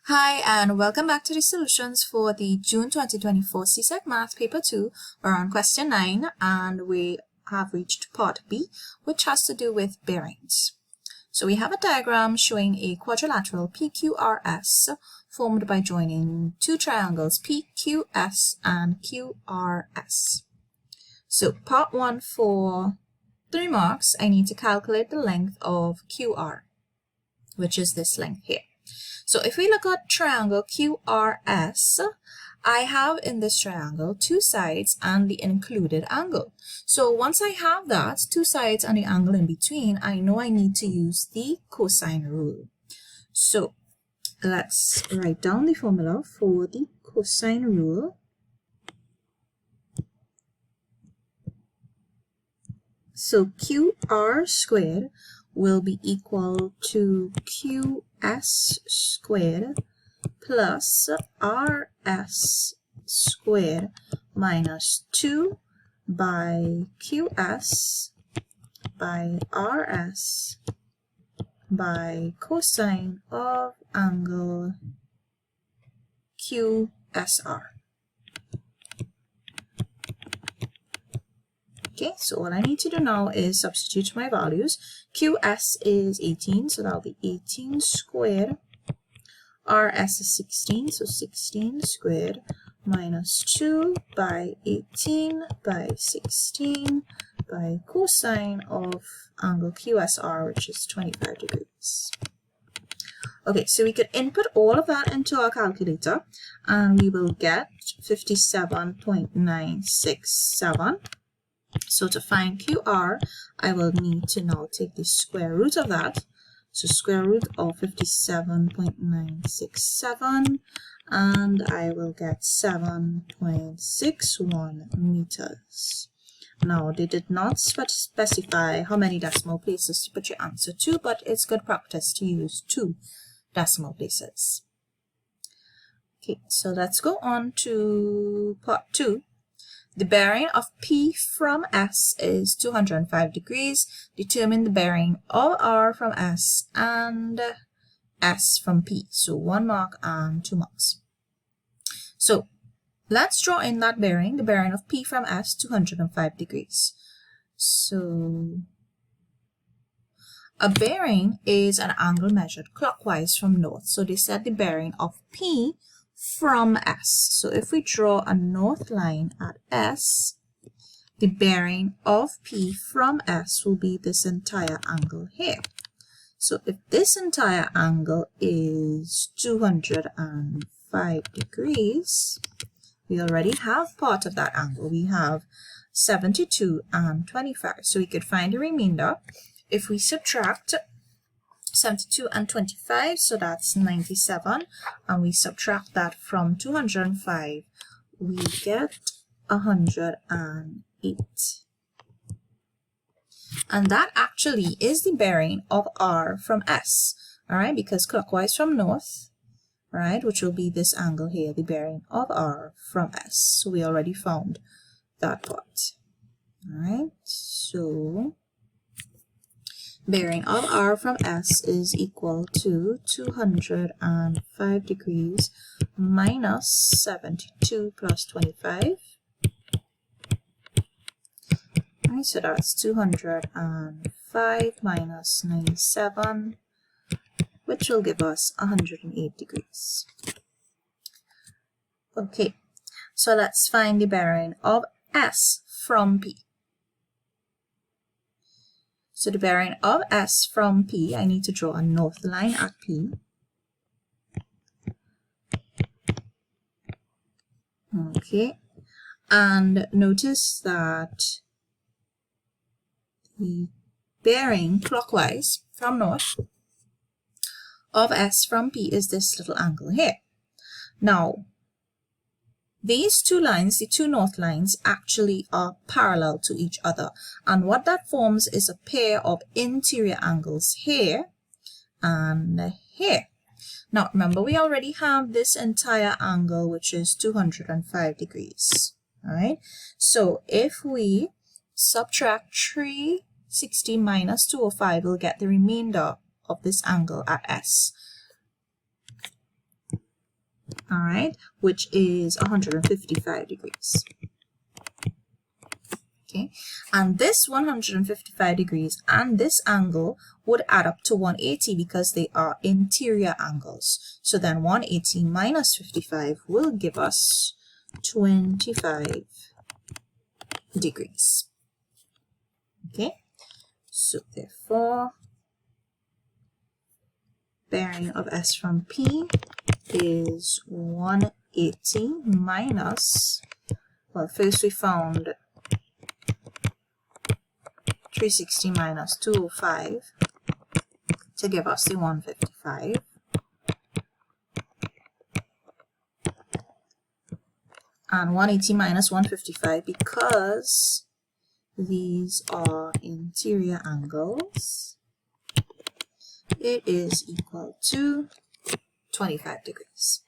Hi, and welcome back to the solutions for the June 2024 CSEC Math Paper 2. We're on question 9, and we have reached part B, which has to do with bearings. So we have a diagram showing a quadrilateral PQRS formed by joining two triangles PQS and QRS. So part 1, for 3 marks, I need to calculate the length of QR, which is this length here. So if we look at triangle QRS, I have in this triangle 2 sides and the included angle. So once I have that, 2 sides and the angle in between, I know I need to use the cosine rule. So let's write down the formula for the cosine rule. So QR squared will be equal to QS squared plus RS squared minus 2 by QS by RS by cosine of angle QSR. Okay, so what I need to do now is substitute my values. QS is 18, so that'll be 18 squared. RS is 16, so 16 squared minus 2 by 18 by 16 by cosine of angle QSR, which is 25 degrees. Okay, so we could input all of that into our calculator, and we will get 57.967. So to find QR, I will need to now take the square root of that. So square root of 57.967, and I will get 7.61 meters. Now, they did not specify how many decimal places to put your answer to, but it's good practice to use 2 decimal places. Okay, so let's go on to part 2. The bearing of P from S is 205 degrees. Determine the bearing of R from S and S from P. So 1 mark and 2 marks. So let's draw in that bearing. The bearing of P from S, 205 degrees. So a bearing is an angle measured clockwise from north. So they said the bearing of P from S. So if we draw a north line at S, the bearing of P from S will be this entire angle here. So if this entire angle is 205 degrees, we already have part of that angle. We have 72 and 25. So we could find the remainder if we subtract 72 and 25, so that's 97, and we subtract that from 205, we get 108. And that actually is the bearing of R from S, all right, because clockwise from north, right, which will be this angle here, the bearing of R from S. So we already found that part, all right, so bearing of R from S is equal to 205 degrees minus 72 plus 25. Right, so that's 205 minus 97, which will give us 108 degrees. Okay, so let's find the bearing of S from P. So the bearing of S from P, I need to draw a north line at P. Okay, and notice that the bearing clockwise from north of S from P is this little angle here. Now, these 2 lines, the 2 north lines, actually are parallel to each other. And what that forms is a pair of interior angles here and here. Now, remember, we already have this entire angle, which is 205 degrees. All right. So if we subtract 360 minus 205, we'll get the remainder of this angle at S. all right, which is 155 degrees. Okay, and this 155 degrees and this angle would add up to 180 because they are interior angles. So then 180 minus 55 will give us 25 degrees. Okay, so therefore bearing of S from P is 180 minus, well, first we found 360 minus 205 to give us the 155. And 180 minus 155, because these are interior angles, it is equal to 25 degrees.